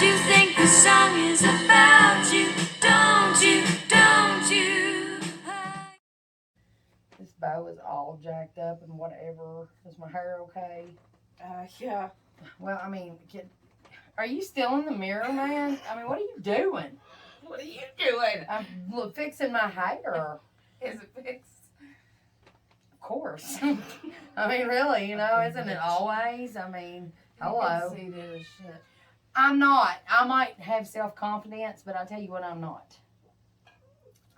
you think the song is about you? Don't you, don't you? This bow is all jacked up and whatever. Is my hair okay? Yeah. Well, I mean, are you still in the mirror, man? I mean, what are you doing? What are you doing? I'm fixing my hair. Is it fixed? Of course. I mean, really, you know, isn't it always? I mean, hello. See this shit. I'm not. I might have self-confidence, but I'll tell you what, I'm not.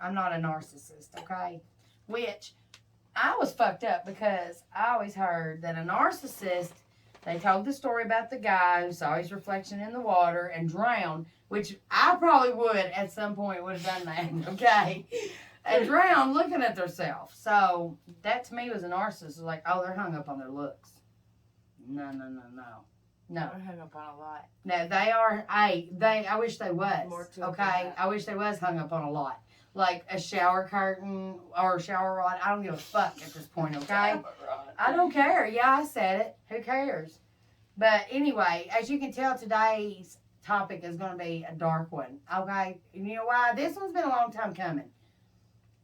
I'm not a narcissist, okay? Which, I was fucked up because I always heard that a narcissist, they told the story about the guy who saw his reflection in the water and drowned, which I probably would at some point would have done that, okay? And drowned looking at themselves. So that to me was a narcissist. Like, oh, they're hung up on their looks. No. I hung up on a lot. No, they are. I wish they was. More to okay, that. I wish they was hung up on a lot, like a shower curtain or a shower rod. I don't give a fuck at this point. Okay, I don't care. Yeah, I said it. Who cares? But anyway, as you can tell, today's topic is going to be a dark one. Okay, and you know why? This one's been a long time coming.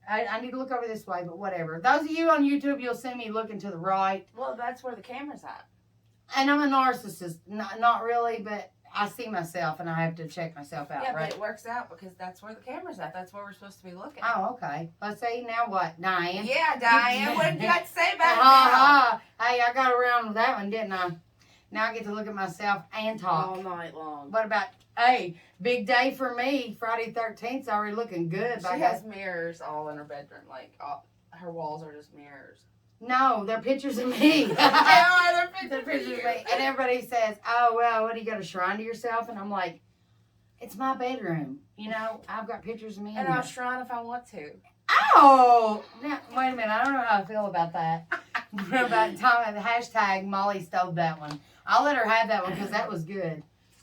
I need to look over this way, but whatever. Those of you on YouTube, you'll see me looking to the right. Well, that's where the camera's at. And I'm a narcissist. Not really, but I see myself and I have to check myself out, Yeah, right? but it works out because that's where the camera's at. That's where we're supposed to be looking. Oh, okay. Let's see, now what, Diane? Yeah, Diane, what did you got to say about it now? Hey, I got around with that one, didn't I? Now I get to look at myself and talk. All night long. What about, hey, big day for me. Friday 13th's already looking good. She has mirrors all in her bedroom. Like, her walls are just mirrors. No, they're pictures of me. They are. They're They're pictures pictures of me. And everybody says, oh, well, what, do you got a shrine to yourself? And I'm like, it's my bedroom. You know, I've got pictures of me in And there. I'll shrine if I want to. Oh! Now, wait a minute. I don't know how I feel about that. About time, the hashtag Molly stole that one. I'll let her have that one because that was good.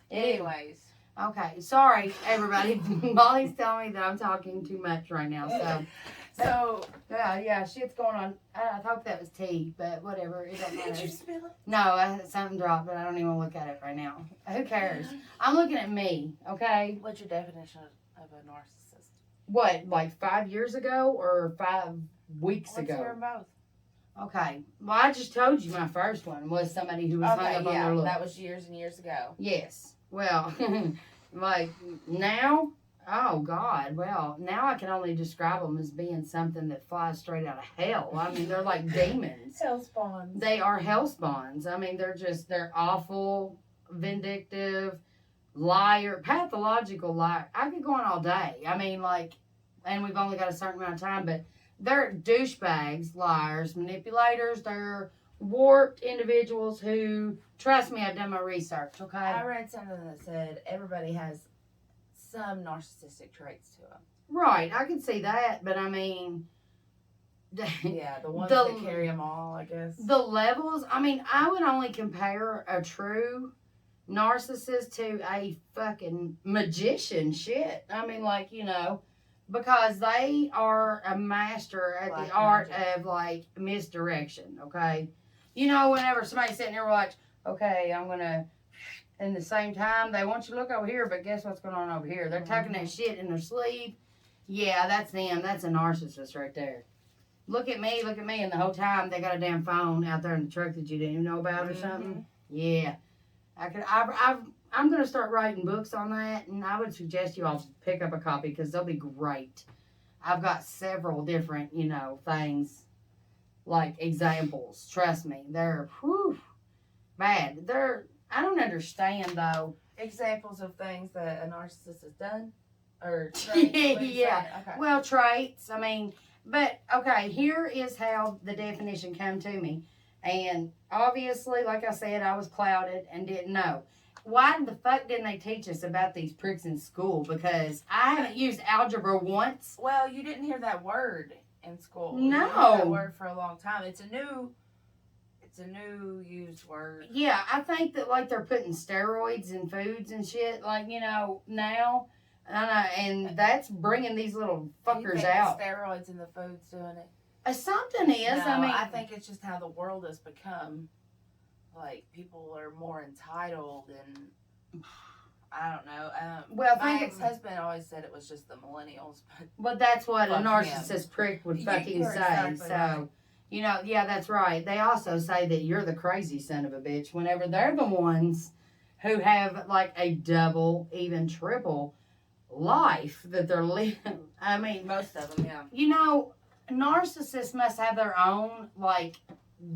Anyways. Okay. Sorry, everybody. Molly's telling me that I'm talking too much right now. So yeah, shit's going on. I thought that was tea, but whatever. It don't matter. Did you spill it? No, something dropped, but I don't even look at it right now. Who cares? I'm looking at me, okay? What's your definition of a narcissist? What, like 5 years ago or 5 weeks Let's hear ago? them both. Okay. Well, I just told you my first one was somebody who was hung up on their look. That was years and years ago. Yes. Well, like now, oh God. Well, now I can only describe them as being something that flies straight out of hell. I mean, they're like demons. Hell spawns. They are hell spawns. I mean, they're awful, vindictive, liar, pathological liar. I could go on all day. I mean, like, and we've only got a certain amount of time, but they're douchebags, liars, manipulators. They're warped individuals who, trust me, I've done my research, okay? I read something that said everybody has some narcissistic traits to them. Right, I can see that, but I mean... Yeah, the ones that carry them all, I guess. The levels, I mean, I would only compare a true narcissist to a fucking magician shit. I mean, like, you know... Because they are a master at the art of, like, misdirection, okay? You know, whenever somebody's sitting there like, okay, I'm going to, in the same time, they want you to look over here, but guess what's going on over here? They're tucking that shit in their sleeve. Yeah, that's them. That's a narcissist right there. Look at me, and the whole time they got a damn phone out there in the truck that you didn't even know about or something. Yeah. I'm going to start writing books on that, and I would suggest you all pick up a copy because they'll be great. I've got several different, you know, things, like examples. Trust me, they're bad. I don't understand, though. Examples of things that a narcissist has done? Or Yeah. Okay. Well, traits, I mean, but, okay, here is how the definition came to me. And obviously, like I said, I was clouded and didn't know. Why the fuck didn't they teach us about these pricks in school? Because I haven't used algebra once. Well, you didn't hear that word in school. No. You didn't hear that word for a long time. It's a new used word. Yeah, I think that, like, they're putting steroids in foods and shit, like, you know, now. And that's bringing these little fuckers out. Steroids in the food's doing it. Something is. No, I mean, I think it's just how the world has become. Like, people are more entitled, and I don't know. Well, My think ex-husband always said it was just the millennials, but Well, that's what a Fuck narcissist prick would fucking You're say. exactly So, right. you know, yeah, that's right. They also say that you're the crazy son of a bitch whenever they're the ones who have like a double, even triple life that they're living. I mean, most of them, yeah. you know, narcissists must have their own, like,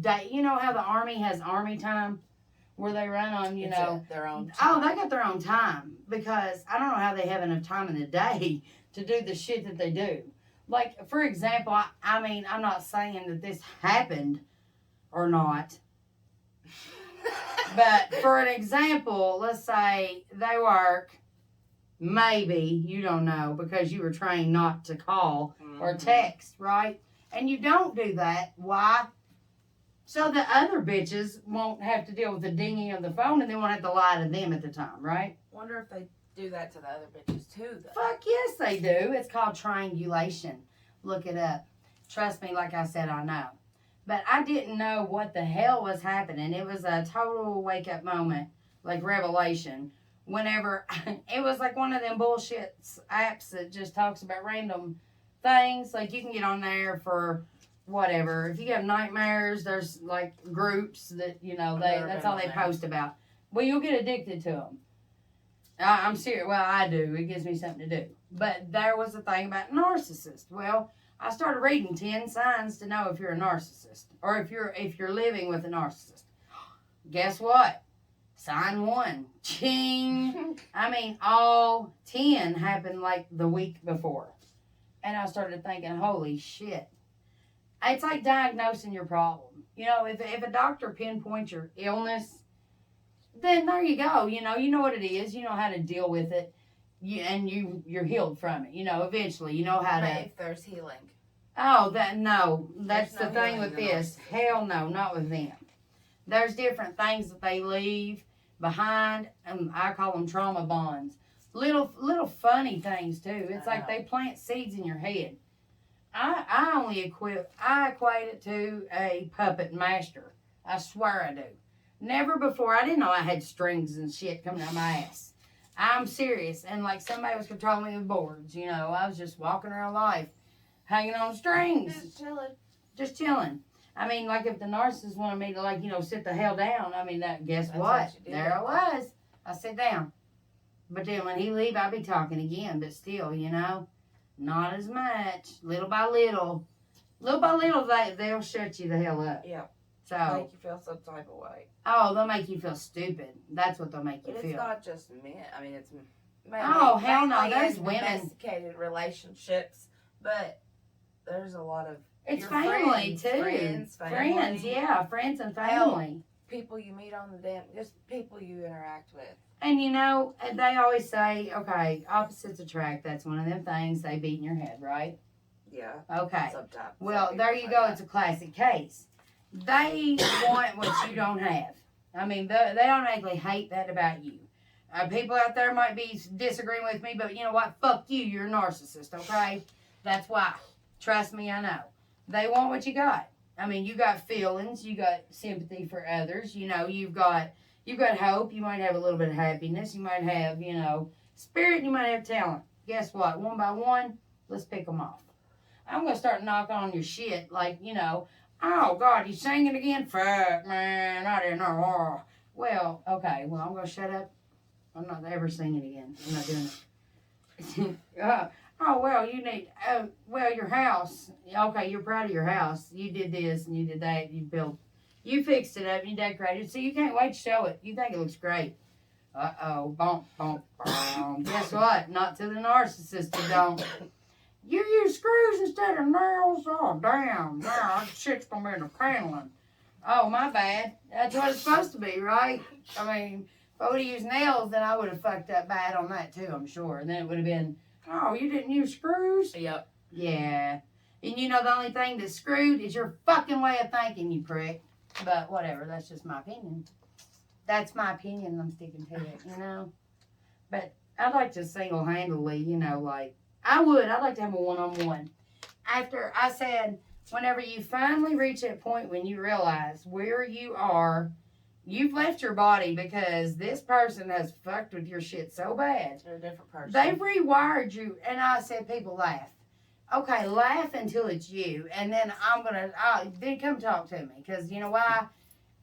day. You know how the army has army time? Where they run on, you know, their own. Oh, they got their own time because I don't know how they have enough time in the day to do the shit that they do. Like, for example, I mean, I'm not saying that this happened or not, but for an example, let's say they work, maybe, you don't know, because you were trained not to call or text, right? And you don't do that. Why? So the other bitches won't have to deal with the dinging of the phone and they won't have to lie to them at the time, right? Wonder if they do that to the other bitches too, though. Fuck yes, they do. It's called triangulation. Look it up. Trust me, like I said, I know. But I didn't know what the hell was happening. It was a total wake up moment, like revelation. Whenever it was like one of them bullshit apps that just talks about random things. Like you can get on there for whatever. If you have nightmares, there's like groups that, you know, that's all they post about. Well, you'll get addicted to them. I'm serious. Well, I do. It gives me something to do. But there was a thing about narcissists. Well, I started reading 10 signs to know if you're a narcissist or if you're living with a narcissist. Guess what? Sign 1. Ching. I mean, all 10 happened like the week before. And I started thinking, holy shit. It's like diagnosing your problem. You know, if a doctor pinpoints your illness, then there you go. You know what it is. You know how to deal with it. You're healed from it. You know, eventually, you know how to. If there's healing. Oh, that's the no thing healing with in this. Hell no, not with them. There's different things that they leave behind, and I call them trauma bonds. Little funny things too. It's like they plant seeds in your head. I equate it to a puppet master. I swear I do. Never before. I didn't know I had strings and shit coming out my ass. I'm serious. And like somebody was controlling me with boards. You know, I was just walking around life, hanging on strings. Just chilling. I mean, like if the narcissist wanted me to like, you know, sit the hell down. I mean, guess That's what? what you did. There I was. I sit down. But then when he leave, I'll be talking again. But still, you know, not as much. Little by little, they'll shut you the hell up. Yeah. So Make you feel some type of way. oh, they'll make you feel stupid. That's what they'll make you But feel. it's not just men. I mean, it's Oh, hell no, mainly there's in women. domesticated relationships, but there's a lot of It's your family friends, too. Friends, Yeah, friends and family. people you meet on the just people you interact with. And you know, they always say, okay, opposites attract. That's one of them things they beat in your head, right? Yeah. Okay. Sometimes. Well, there you go. It's a classic case. They want what you don't have. I mean, they automatically hate that about you. People out there might be disagreeing with me, but you know what? Fuck you. You're a narcissist, okay? That's why. Trust me, I know. They want what you got. I mean, you got feelings. You got sympathy for others. You know, you've got hope. You might have a little bit of happiness. You might have, you know, spirit. You might have talent. Guess what? One by one, let's pick them off. I'm going to start knocking on your shit like, you know, oh, God, you singing again? Fuck, man, I didn't know. Oh. Well, okay, well, I'm going to shut up. I'm not ever singing again. I'm not doing it. Oh, well, you need, well, your house. Okay, you're proud of your house. You did this and you did that. You fixed it up and you decorated it. So you can't wait to show it. You think it looks great. Uh-oh, bump, bump, bump. Guess what? Not to the narcissist, you don't. You use screws instead of nails? Oh, damn. Now, shit's going to be in the paneling. Oh, my bad. That's what it's supposed to be, right? I mean, if I would have used nails, then I would have fucked up bad on that, too, I'm sure. And then it would have been, oh, you didn't use screws? Yep. Yeah. And you know the only thing that's screwed is your fucking way of thinking, you prick. But whatever, that's just my opinion. That's my opinion, I'm sticking to it, you know? But I'd like to single-handedly, you know, like, I'd like to have a one-on-one. After I said, whenever you finally reach that point when you realize where you are, You've left your body because this person has fucked with your shit so bad. They're a different person. They've rewired you. And I said, people laugh. Okay, laugh until it's you. And then then come talk to me. Because you know why?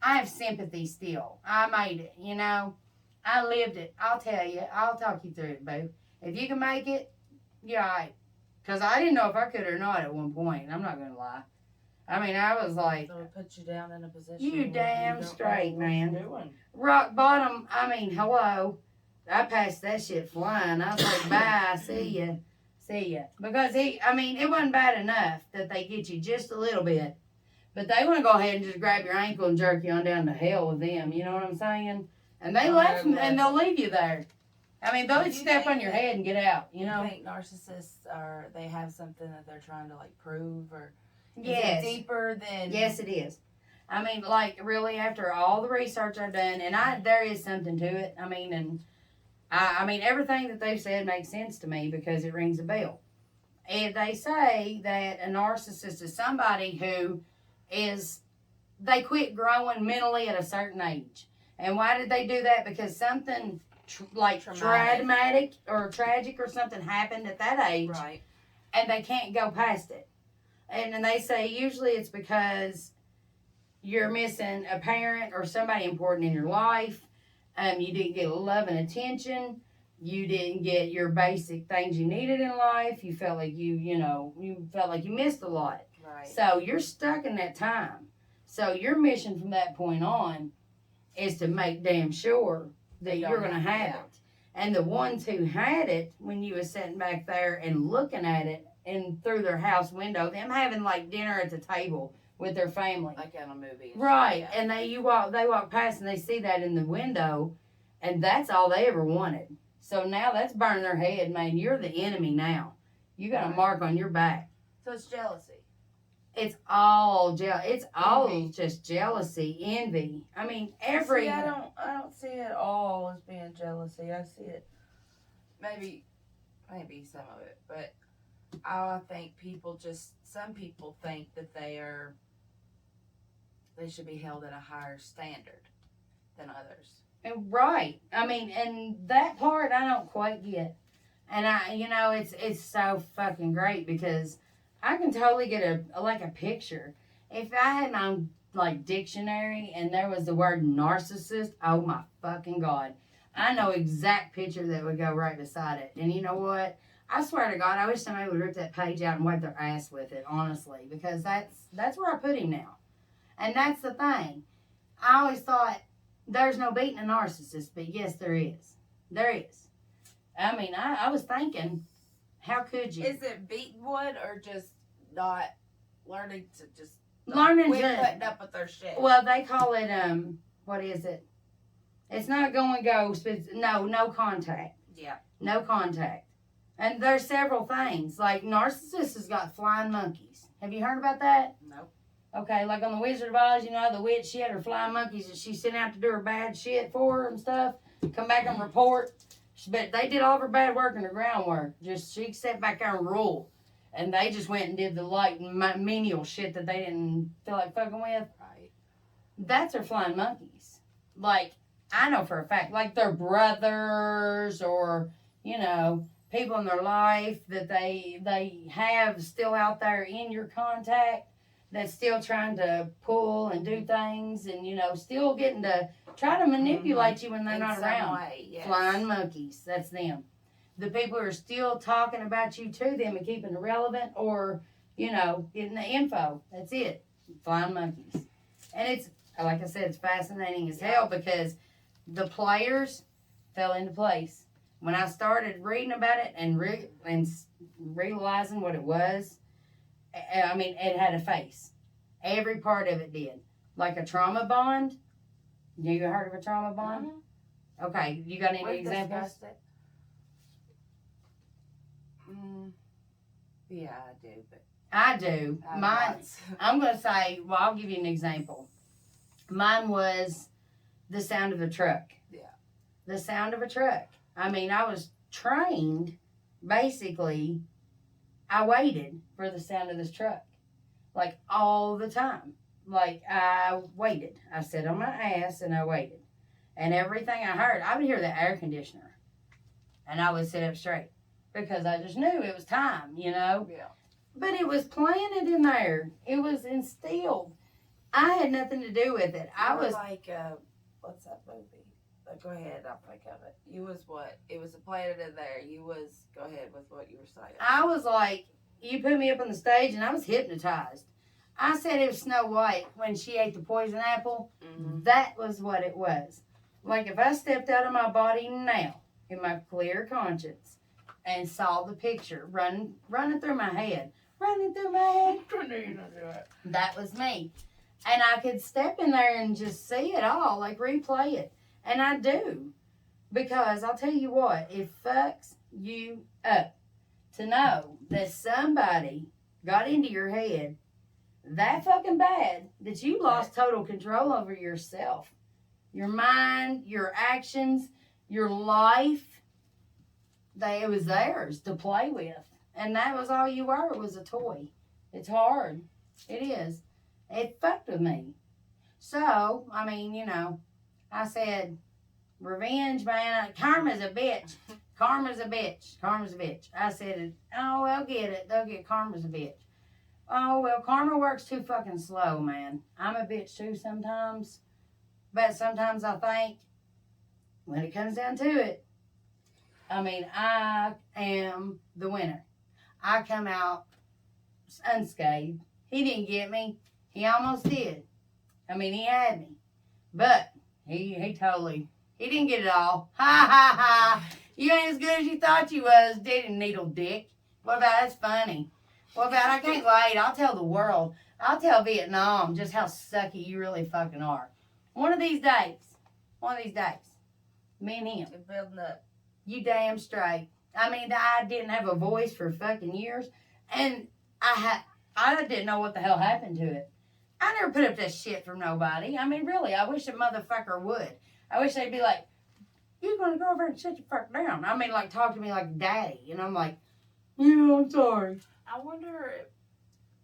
I have sympathy still. I made it, you know. I lived it. I'll tell you. I'll talk you through it, boo. If you can make it, you're all right. Because I didn't know if I could or not at one point. I'm not going to lie. I mean, I was like, So it puts you down in a position. you where damn don't know straight, what you're man. doing. Rock bottom. I mean, hello. I passed that shit flying. I was like, bye, see ya. See ya. Because it wasn't bad enough that they get you just a little bit. But they want to go ahead and just grab your ankle and jerk you on down to hell with them. You know what I'm saying? And they laugh and they'll leave you there. I mean, they'll just step on your head and get out, you know? You think narcissists they have something that they're trying to like prove, or Yes. is it deeper than? Yes, it is. I mean, like, really, after all the research I've done, and there is something to it. I mean, everything that they've said makes sense to me because it rings a bell. And they say that a narcissist is somebody who they quit growing mentally at a certain age. And why did they do that? Because something traumatic or tragic or something happened at that age. Right. And they can't go past it. And they say usually it's because you're missing a parent or somebody important in your life. You didn't get love and attention. You didn't get your basic things you needed in life. You felt like you felt like you missed a lot. Right. So you're stuck in that time. So your mission from that point on is to make damn sure that you're going to have it. And the ones who had it, when you were sitting back there and looking at it and through their house window, them having like dinner at the table with their family. Like in a movie. Right. Yeah. And they walk past and they see that in the window, and that's all they ever wanted. So now that's burning their head, man. You're the enemy now. You got a mark on your back. So it's jealousy. It's all just jealousy, envy. I mean, See, I don't see it all as being jealousy. I see it maybe some of it, but I think some people think that they should be held at a higher standard than others. Right. I mean, and that part I don't quite get. And it's so fucking great because I can totally get a picture. If I had my own like dictionary and there was the word narcissist, oh my fucking God. I know exact picture that would go right beside it. And you know what? I swear to God, I wish somebody would rip that page out and wipe their ass with it, honestly, because that's where I put him now. And that's the thing. I always thought there's no beating a narcissist, but yes, there is. There is. I mean, I was thinking, how could you? Is it beating one or just not learning to just Learning quit to putting up with their shit? Well, they call it what is it? It's not go and ghost, but no contact. Yeah. No contact. And there's several things. Like narcissists has got flying monkeys. Have you heard about that? No. Okay, like on the Wizard of Oz, the witch, she had her flying monkeys that she sent out to do her bad shit for her and stuff. Come back and report. But they did all of her bad work and her groundwork. Just she sat back there and ruled. And they just went and did the like menial shit that they didn't feel like fucking with. Right. That's her flying monkeys. Like, I know for a fact, like their brothers or, people in their life that they have still out there in your contact that's still trying to pull and do things and, still getting to try to manipulate you when they're not around. Way, yes. Flying monkeys, that's them. The people who are still talking about you to them and keeping it relevant or, getting the info. That's it. Flying monkeys. And it's, like I said, it's fascinating as hell because the players fell into place. When I started reading about it and realizing what it was, it had a face. Every part of it did. Like a trauma bond. You heard of a trauma bond? Mm-hmm. Okay, you got any We've examples? discussed it. Yeah, I do. But I do. Mine. I'm going to say, I'll give you an example. Mine was the sound of a truck. Yeah. The sound of a truck. I was trained, basically, I waited for the sound of this truck. Like, all the time. like, I waited. I sat on my ass and I waited. And everything I heard, I would hear the air conditioner. And I would sit up straight. Because I just knew it was time, you know? Yeah. But it was planted in there. It was instilled. I had nothing to do with it. I was like, what's that movie? Go ahead, I'll think of it. You was what? It was planted in there. You was, go ahead with what you were saying. I was like, you put me up on the stage and I was hypnotized. I said it was Snow White when she ate the poison apple. Mm-hmm. That was what it was. Like if I stepped out of my body now in my clear conscience and saw the picture running through my head, that was me. And I could step in there and just see it all, like replay it. And I do. Because I'll tell you what, it fucks you up to know that somebody got into your head that fucking bad that you lost total control over yourself. Your mind, your actions, your life. It was theirs to play with. And that was all you were, was a toy. It's hard. It is. It fucked with me. So, I mean, you know, I said, revenge, man. Karma's a bitch. Karma's a bitch. Karma's a bitch. I said, oh, they'll get it. They'll get karma's a bitch. Oh, well, karma works too fucking slow, man. I'm a bitch too sometimes. But sometimes I think, when it comes down to it, I mean, I am the winner. I come out unscathed. He didn't get me. He almost did. I mean, he had me. But he totally, he didn't get it all. Ha, ha, ha. You ain't as good as you thought you was, did you, needle dick? What about, that's funny. What about, I can't wait. I'll tell the world. I'll tell Vietnam just how sucky you really fucking are. One of these days. Me and him. You're building up. You damn straight. I mean, I didn't have a voice for fucking years. And I didn't know what the hell happened to it. I never put up that shit from nobody. I mean, really, I wish a motherfucker would. I wish they'd be like, you're going to go over and sit the fuck down. I mean, like, talk to me like daddy. And I'm like, yeah, I'm sorry. I wonder if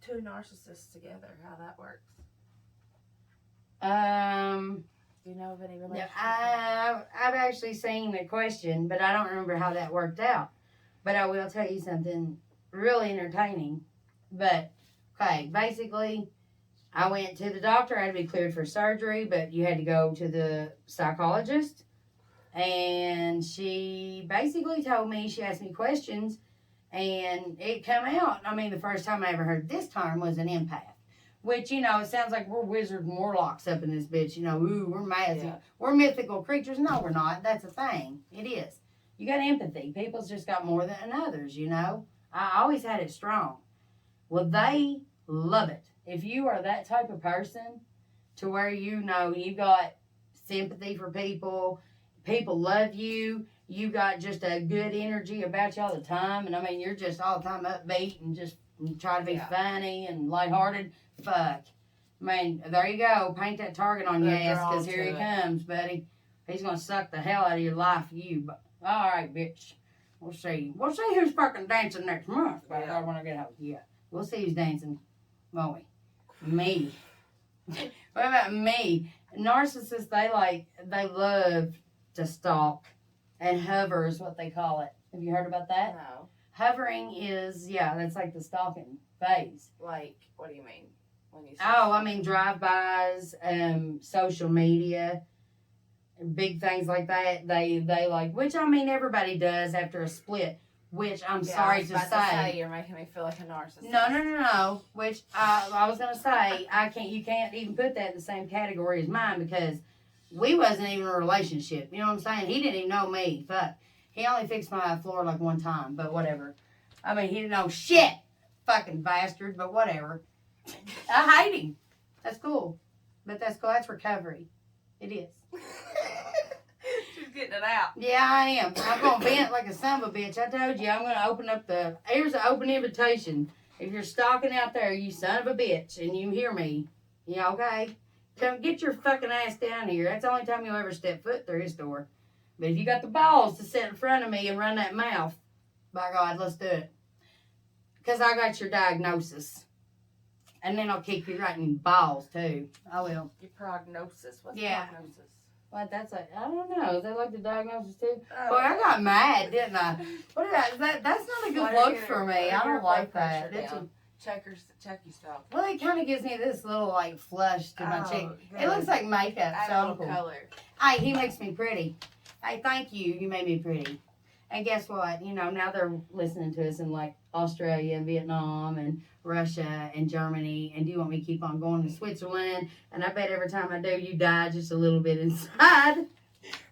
two narcissists together, how that works. Do you know of any relationship? I've actually seen the question, but I don't remember how that worked out. But I will tell you something really entertaining. But, okay, basically, I went to the doctor. I had to be cleared for surgery, but you had to go to the psychologist. And she basically told me, she asked me questions, and it come out. I mean, the first time I ever heard this term was an empath. Which, you know, it sounds like we're wizards and warlocks up in this bitch. You know, ooh, we're magic. Yeah. We're mythical creatures. No, we're not. That's a thing. It is. You got empathy. People's just got more than others, you know. I always had it strong. Well, they love it. If you are that type of person to where you know you got sympathy for people, people love you, you got just a good energy about you all the time, and I mean, you're just all the time upbeat and just try to be funny and lighthearted. Fuck. I mean, there you go. Paint that target on your ass, because here he comes, buddy. He's going to suck the hell out of your life for you. But, all right, bitch. We'll see. We'll see who's fucking dancing next month. When I get home. Yeah. We'll see who's dancing, won't we? Me. What about me? Narcissists, they love to stalk. And hover is what they call it. Have you heard about that? No. Hovering is, that's like the stalking phase. Like, what do you mean? When you say I mean drive-bys, social media, big things like that. They like, which I mean everybody does after a split. Which I'm sorry to say, you're making me feel like a narcissist. No. Which I was gonna say, you can't even put that in the same category as mine, because we wasn't even in a relationship. You know what I'm saying? He didn't even know me. Fuck. He only fixed my floor like one time, but whatever. I mean, he didn't know shit. Fucking bastard, but whatever. I hate him. That's cool. But that's cool. That's recovery. It is. She's getting it out. Yeah, I am. I'm going to vent like a son of a bitch. I told you, I'm going to open up here's an open invitation. If you're stalking out there, you son of a bitch, and you hear me, yeah, okay? Come get your fucking ass down here. That's the only time you'll ever step foot through his door. But if you got the balls to sit in front of me and run that mouth, by God, let's do it. Because I got your diagnosis. And then I'll kick you right in the balls, too. I will. Your prognosis. What's Yeah. prognosis? What, that's I don't know. Is that like the diagnosis, too? Oh. Boy, I got mad, didn't I? What did that's not a good Let look her for me. let I her don't like blood that. pressure It's down. Check yourself. well, it kind of gives me this little, like, flush to my cheek. It looks like makeup. Add So a I'm little cool. color. Hey, he makes me pretty. Hey, thank you. You made me pretty. And guess what? You know, now they're listening to us in like Australia and Vietnam and Russia and Germany. And do you want me to keep on going to Switzerland? And I bet every time I do, you die just a little bit inside.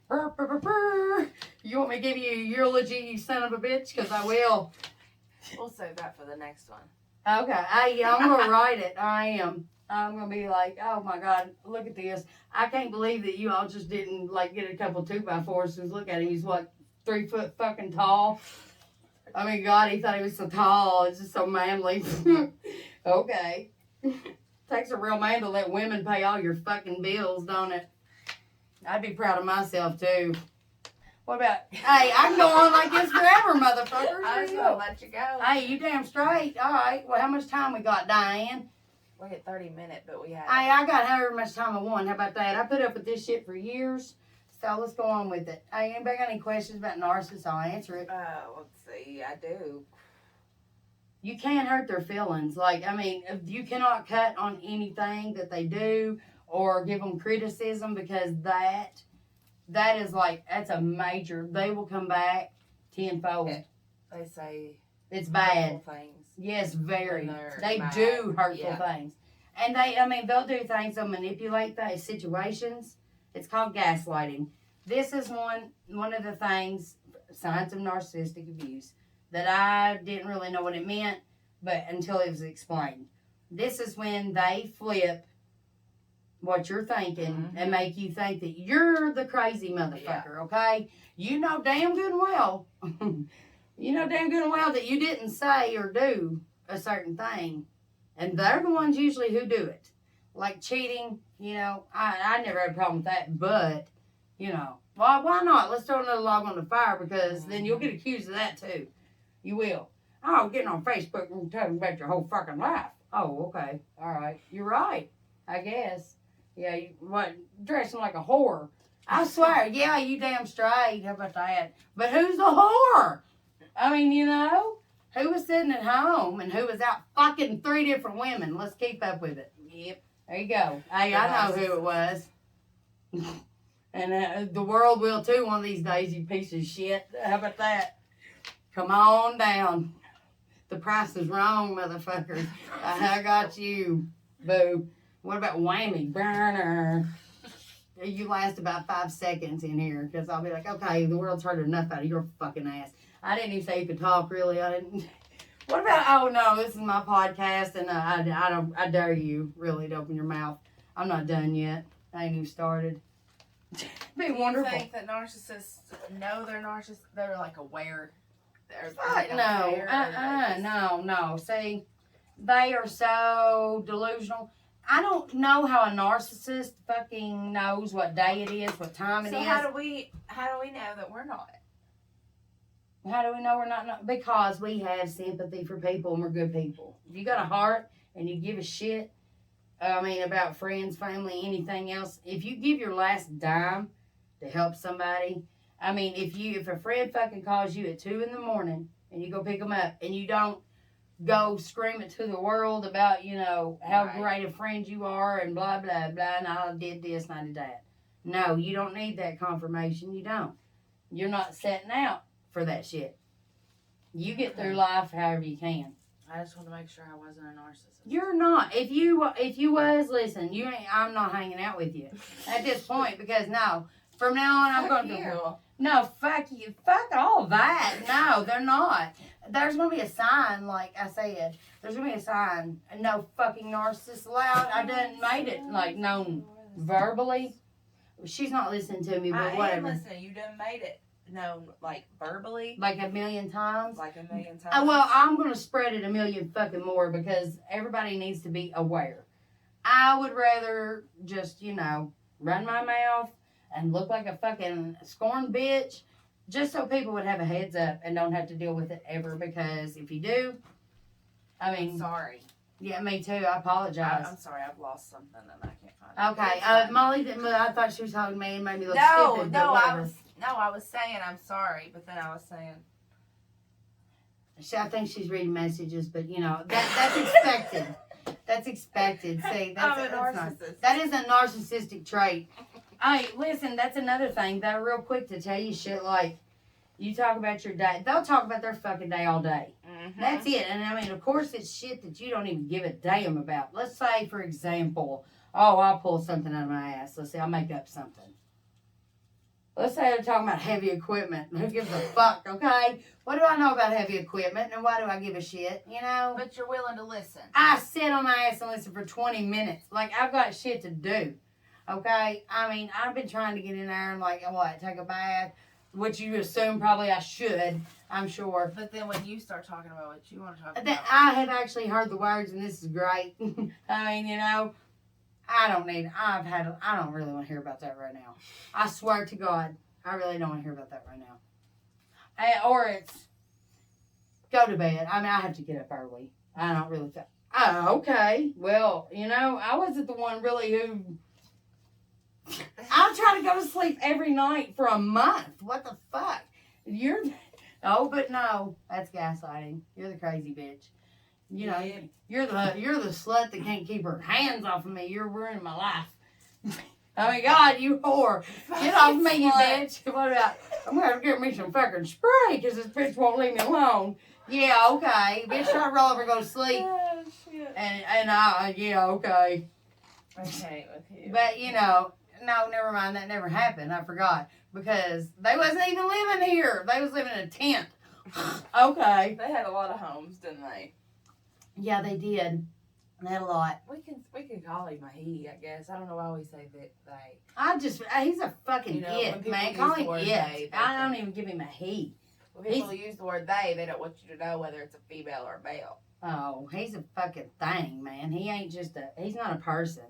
Burr, burr, burr, burr. You want me to give you a eulogy, you son of a bitch? Because I will. We'll save that for the next one. Okay. I'm going to write it. I am. I'm going to be like, oh my God, look at this. I can't believe that you all just didn't like get a couple 2x4s and look at him. He's what, 3 foot fucking tall? I mean, God, he thought he was so tall. It's just so manly. Okay. Takes a real man to let women pay all your fucking bills, don't it? I'd be proud of myself too. What about, hey, I can go on like this forever, motherfuckers. I was gonna let you go. Hey, you damn straight. All right. Well, how much time we got, Diane? We get 30 minutes, but we had. Hey, I got however much time I want. How about that? I put up with this shit for years. So let's go on with it. Hey, anybody got any questions about narcissists? I'll answer it. Let's see. I do. You can't hurt their feelings. Like, I mean, you cannot cut on anything that they do or give them criticism because that is like, that's a major, they will come back tenfold. They say It's bad. hurtful things. Yes, very. When they're They mad. do hurtful Yeah. things. And they'll do things, they'll manipulate those situations. It's called gaslighting. This is one of the things, signs of narcissistic abuse, that I didn't really know what it meant, but until it was explained. This is when they flip what you're thinking and make you think that you're the crazy motherfucker, okay? You know damn good and well. You know damn good and well that you didn't say or do a certain thing. And they're the ones usually who do it. Like cheating, you know, I never had a problem with that, but, you know, why not? Let's throw another log on the fire because then you'll get accused of that too. You will. Oh, getting on Facebook and talking about your whole fucking life. Oh, okay. All right. You're right, I guess. Yeah, dressing like a whore. I swear, yeah, you damn straight. How about that? But who's the whore? I mean, you know, who was sitting at home and who was out fucking 3 different women? Let's keep up with it. Yep. There you go. Hey, I know who it was. And the world will too one of these days, you piece of shit. How about that? Come on down. The price is wrong, motherfuckers. I got you, boo. What about whammy? Burner. You last about 5 seconds in here because I'll be like, okay, the world's heard enough out of your fucking ass. I didn't even say you could talk, really. I didn't. What about, oh no, this is my podcast and I dare you really to open your mouth. I'm not done yet. I ain't even started. Be wonderful. Do you think that narcissists know they're narcissists? They're like aware. Fuck no. No. See, they are so delusional. I don't know how a narcissist fucking knows what day it is, what time it is. So how do we know that we're not? How do we know we're not? Because we have sympathy for people and we're good people. If you got a heart and you give a shit, about friends, family, anything else, if you give your last dime to help somebody, if a friend fucking calls you at 2 a.m. and you go pick them up and you don't go scream it to the world about, how great a friend you are and blah, blah, blah, and I did this and I did that. No, you don't need that confirmation. You don't. You're not setting out for that shit. You get through life however you can. I just want to make sure I wasn't a narcissist. You're not. If you was, listen, I'm not hanging out with you at this point because no, from now on I'm going to. No, fuck you. Fuck all that. No, they're not. There's going to be a sign, like I said. There's going to be a sign. No fucking narcissist allowed. I done made it, like, known verbally. She's not listening to me, but whatever. I am listening. You done made it known, like, verbally. Like 1,000,000 times? Like 1,000,000 times. Well, I'm going to spread it 1,000,000 fucking more because everybody needs to be aware. I would rather just, run my mouth and look like a fucking scorned bitch just so people would have a heads up and don't have to deal with it ever because if you do, Sorry. Yeah, me too. I apologize. I'm sorry, I've lost something and I can't find it. Okay, It's fine. Molly, I thought she was talking to me and made me look No, stupid. no, but I whatever. was saying I'm sorry, but then I was saying. I think she's reading messages, but you know that's expected. That's expected. See, I'm a that's not, narcissist. that is a narcissistic trait. Hey, listen, that's another thing. They're real quick to tell you shit like, you talk about your day. They'll talk about their fucking day all day. Mm-hmm. That's it. And I mean, of course, it's shit that you don't even give a damn about. Let's say, for example, oh, I'll pull something out of my ass. Let's say I'll make up something. Let's say they're talking about heavy equipment. Who gives a fuck, okay? What do I know about heavy equipment and why do I give a shit, you know? But you're willing to listen. I sit on my ass and listen for 20 minutes. Like, I've got shit to do, okay? I mean, I've been trying to get in there and, like, what, take a bath, which you assume probably I should, I'm sure. But then when you start talking about what you want to talk That about. I have actually heard the words, and this is great. I mean, you know, I don't really want to hear about that right now. I swear to God, I really don't want to hear about that right now. Or it's go to bed. I mean, I have to get up early. I don't really feel. Oh, okay. Well, you know, I wasn't the one really who. I try to go to sleep every night for a month. What the fuck? Oh, but no, that's gaslighting. You're the crazy bitch. You know, you're the slut that can't keep her hands off of me. You're ruining my life. Oh my God, you whore! Get off me, you bitch! What about? I'm gonna get me some fucking spray because this bitch won't leave me alone. Yeah, okay. Bitch, try to roll over and go to sleep. Oh, shit. Yeah, okay. Okay, with you. But you know, no, never mind. That never happened. I forgot because they wasn't even living here. They was living in a tent. Okay. They had a lot of homes, didn't they? Yeah, they did. They had a lot. We can call him a he, I guess. I don't know why we say that they. He's a fucking You know, when it, people man. use Call the him word it. they I don't think- even give him a he. When people use the word they don't want you to know whether it's a female or a male. Oh, he's a fucking thing, man. He ain't he's not a person.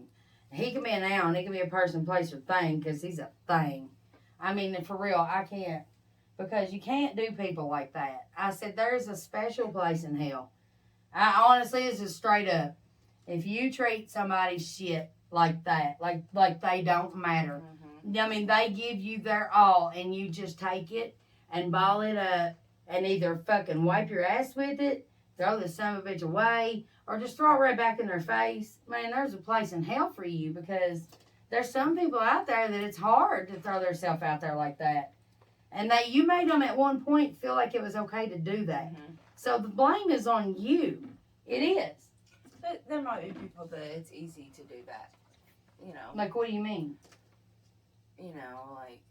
He can be a noun, he can be a person, place, or thing, because he's a thing. I mean, for real, I can't, because you can't do people like that. I said, there's a special place in hell. I honestly, this is straight up. If you treat somebody's shit like that, like they don't matter, I mean, they give you their all, and you just take it and ball it up, and either fucking wipe your ass with it, throw the son of a bitch away, or just throw it right back in their face. Man, there's a place in hell for you, because there's some people out there that it's hard to throw themselves out there like that. And you made them at one point feel like it was okay to do that. Mm-hmm. So the blame is on you. It is. But there might be people that it's easy to do that. You know. Like, what do you mean? You know, like,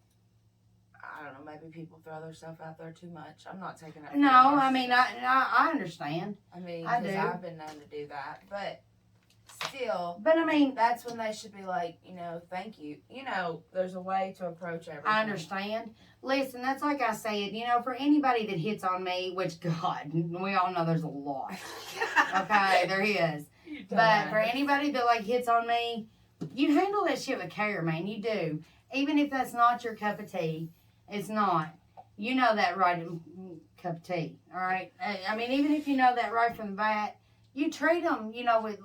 I don't know, maybe people throw themselves out there too much. I'm not taking it. No, I mean, I understand. I mean, I because do. I've been known to do that. But still, But I mean, that's when they should be like, you know, thank you. You know, there's a way to approach everything. I understand. Listen, that's like I said, you know, for anybody that hits on me, which, God, we all know there's a lot. Okay, there is. But for anybody that, like, hits on me, you handle that shit with care, man. You do. Even if that's not your cup of tea, it's not. You know that right, cup of tea, all right? I mean, even if you know that right from the bat, you treat them, you know, treat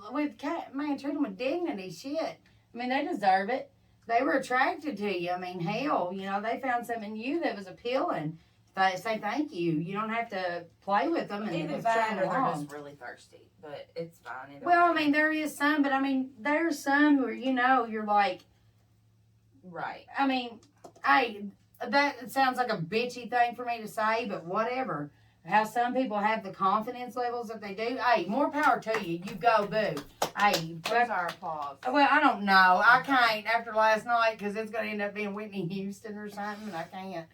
them with dignity, shit. I mean, they deserve it. They were attracted to you. I mean, hell, you know, they found something in you that was appealing. They say thank you. You don't have to play with them and Either string that them or they're along. just really thirsty. But it's fine. Either Well, I way. mean, there is some, but I mean, there's some where, you know, you're like, Right. I mean, hey, that sounds like a bitchy thing for me to say, but whatever. How some people have the confidence levels that they do. Hey, more power to you. You go, boo. Hey, Where's our applause? well, I don't know. I can't after last night because it's going to end up being Whitney Houston or something. I can't.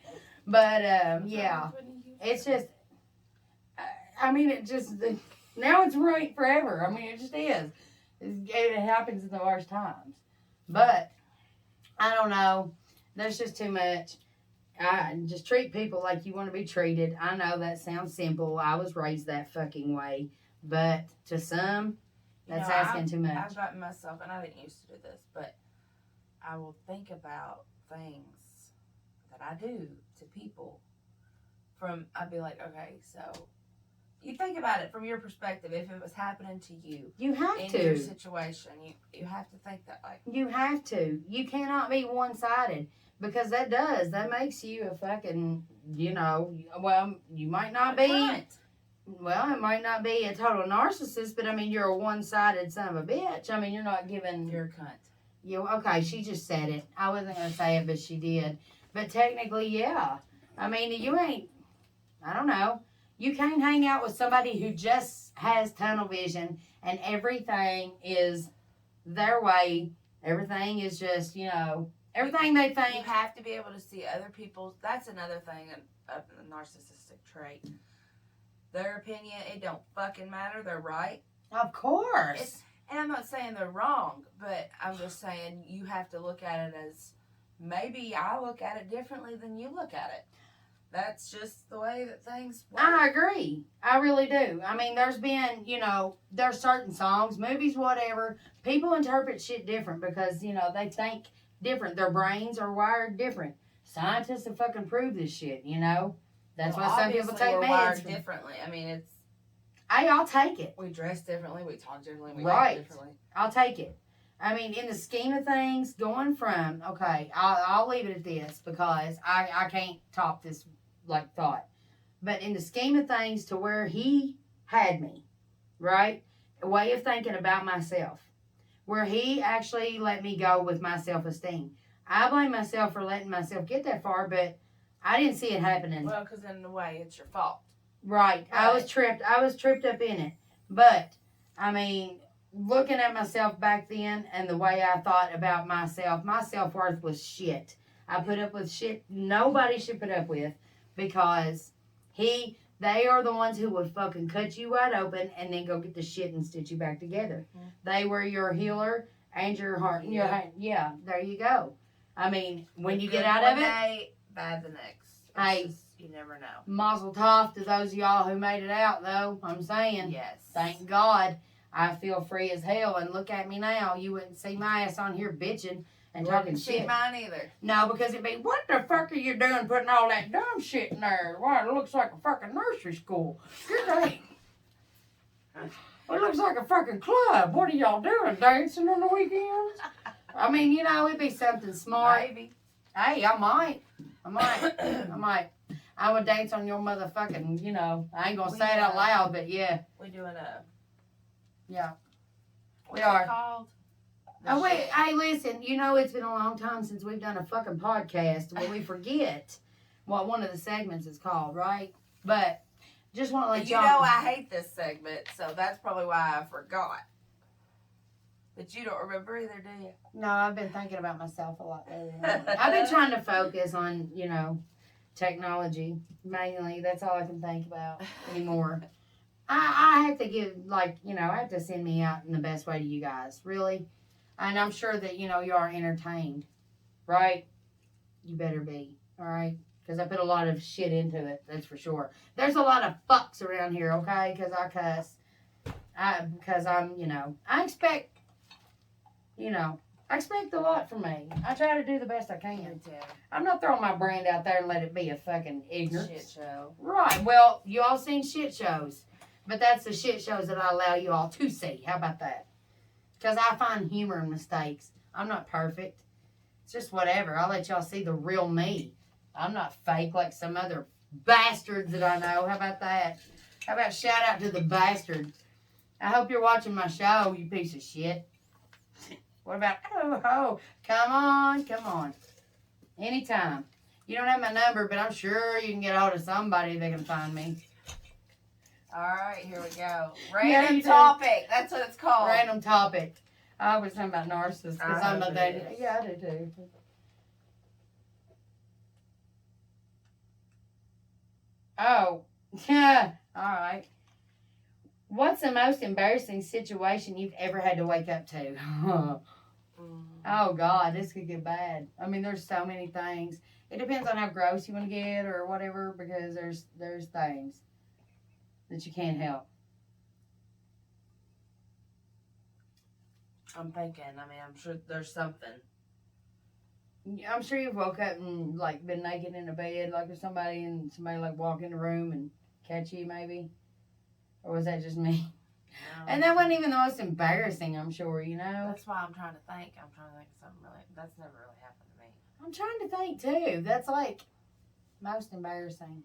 But, yeah. It's just, I mean, it just, now it's ruined forever. I mean, it just is. It happens in the worst times. But, I don't know. There's just too much. I just treat people like you want to be treated. I know that sounds simple. I was raised that fucking way. But to some, that's asking too much. I've gotten myself, and I didn't used to do this, but I will think about things that I do to people. I'd be like, okay, so you think about it from your perspective. If it was happening to you You have in to. your situation, you have to think that way. You have to. You cannot be one-sided because that makes you a fucking, well, you might not be, Cunt. well, it might not be a total narcissist, but I mean, you're a one-sided son of a bitch. I mean, you're not giving. You're a cunt. Okay, she just said it. I wasn't going to say it, but she did. But technically, yeah. I mean, you ain't, I don't know. You can't hang out with somebody who just has tunnel vision and everything is their way. Everything is just, everything they You think. have to be able to see other people's. That's another thing of a narcissistic trait. Their opinion, it don't fucking matter. They're right. Of course. And I'm not saying they're wrong, but I'm just saying you have to look at it as maybe I look at it differently than you look at it. That's just the way that things work. I agree. I really do. I mean, there's been, there's certain songs, movies, whatever. People interpret shit different because, they think different. Their brains are wired different. Scientists have fucking proved this shit, That's why some people take we're meds. wired differently. I mean, I'll take it. we dress differently, we talk differently, we Right. act differently. I'll take it. I mean, in the scheme of things, going from, okay, I'll leave it at this because I can't top this, thought. But in the scheme of things to where he had me, right? A way of thinking about myself. Where he actually let me go with my self-esteem. I blame myself for letting myself get that far, but I didn't see it happening. Well, because in a way, it's your fault. Right. I was tripped up in it. But, I mean, looking at myself back then and the way I thought about myself, my self-worth was shit. I put up with shit nobody should put up with because they are the ones who would fucking cut you wide open and then go get the shit and stitch you back together. Mm-hmm. They were your healer and your heart. Yeah, there you go. I mean, when you get out of it, day, bad the next. You never know. Mazel tov to those of y'all who made it out, though. I'm saying, Yes. thank God, I feel free as hell. And look at me now. You wouldn't see my ass on here bitching and talking See shit. mine either. No, because it'd be, what the fuck are you doing putting all that dumb shit in there? Why, it looks like a fucking nursery school. Good day. It looks like a fucking club. What are y'all doing? Dancing on the weekends? I mean, it'd be something smart. Maybe. Hey, I might. I would dance on your motherfucking, I ain't gonna say it out loud, but yeah. We doing a. Yeah. What's We are. it called? Oh, wait, hey, listen, it's been a long time since we've done a fucking podcast where we forget what one of the segments is called, right? But just want to let y'all. I hate this segment, so that's probably why I forgot. But you don't remember either, do you? No, I've been thinking about myself a lot lately. I've been trying to focus on, technology mainly. That's all I can think about anymore. I have to give, I have to send me out in the best way to you guys, really. And I'm sure that, you are entertained, right? You better be, all right? Because I put a lot of shit into it, that's for sure. There's a lot of fucks around here, okay? Because I cuss. Because I'm, I expect a lot from me. I try to do the best I can. I'm not throwing my brand out there and let it be a fucking ignorance. Shit show. Right. Well, you all seen shit shows. But that's the shit shows that I allow you all to see. How about that? Because I find humor in mistakes. I'm not perfect. It's just whatever. I'll let y'all see the real me. I'm not fake like some other bastards that I know. How about that? How about shout out to the bastard? I hope you're watching my show, you piece of shit. What about, come on. Anytime. You don't have my number, but I'm sure you can get a hold of somebody that can find me. All right, here we go. Yeah, Random you do. topic. That's what it's called. Random topic. I was talking about narcissists because I I'm hope a it that. is. Yeah, I do too. Oh, yeah. All right. What's the most embarrassing situation you've ever had to wake up to? Oh, God, this could get bad. I mean, there's so many things. It depends on how gross you want to get or whatever because there's things that you can't help. I'm thinking. I mean, I'm sure there's something. I'm sure you've woke up and been naked in a bed with somebody and somebody walk in the room and catch you maybe. Or was that just me? No. And that wasn't even the most embarrassing, I'm sure, you know? That's why I'm trying to think. I'm trying to think of something really. That's never really happened to me. I'm trying to think, too. That's like most embarrassing.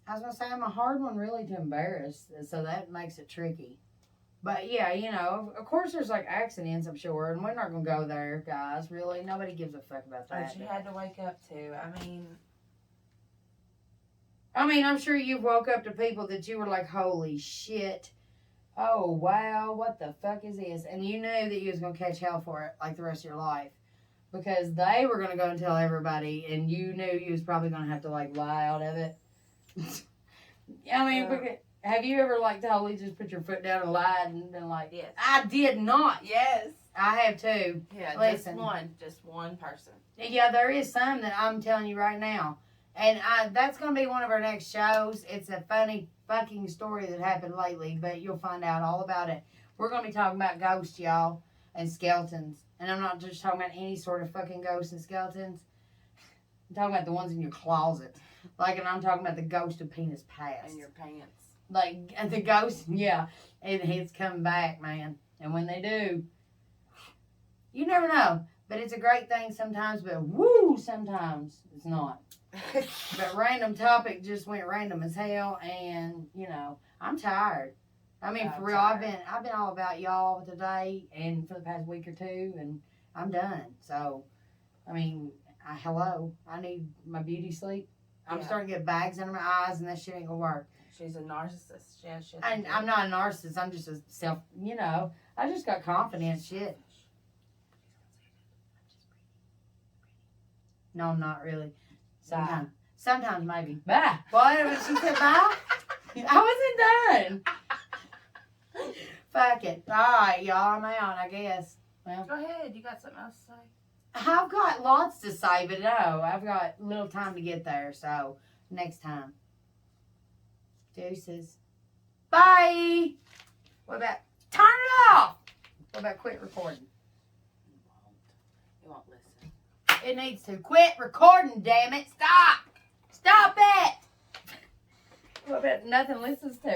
I was going to say, I'm a hard one really to embarrass, so that makes it tricky. But yeah, you know, of course there's like accidents, I'm sure, and we're not going to go there, guys. Really, nobody gives a fuck about that. That you had to wake up to. I mean, I'm sure you've woke up to people that you were like, holy shit. Oh, wow, what the fuck is this? And you knew that you was going to catch hell for it like the rest of your life. Because they were going to go and tell everybody, and you knew you was probably going to have to like lie out of it. I mean, because, have you ever like totally just put your foot down and lied and been like, Yes. I did not. Yes. I have too. Yeah, Listen. just one person. Yeah, there is some that I'm telling you right now. And that's going to be one of our next shows. It's a funny fucking story that happened lately, but you'll find out all about it. We're going to be talking about ghosts, y'all, and skeletons. And I'm not just talking about any sort of fucking ghosts and skeletons. I'm talking about the ones in your closet. Like, and I'm talking about the ghost of penis past. In your pants. Like, the ghost, yeah. And it's coming back, man. And when they do, you never know. But it's a great thing sometimes, but woo, sometimes it's not. But random topic just went random as hell, and you know, I'm tired. I mean, for real, I've been all about y'all today and for the past week or two, and I'm done. So, I mean, hello, I need my beauty sleep. I'm starting to get bags under my eyes, and that shit ain't gonna work. She's a narcissist. Yeah, shit. And I'm not a narcissist. I'm just a self. You know, I just got confidence. Shit. No, not really. Sometimes maybe. Bye. What? She said bye? I wasn't done. Fuck it. All right, y'all. I'm out, I guess. Well, Go ahead. You got something else to say? I've got lots to say, but no, I've got little time to get there. So, next time. Deuces. Bye. What about turn it off? What about quit recording? You won't listen. It needs to quit recording, damn it. Stop. Stop it. What about nothing listens to?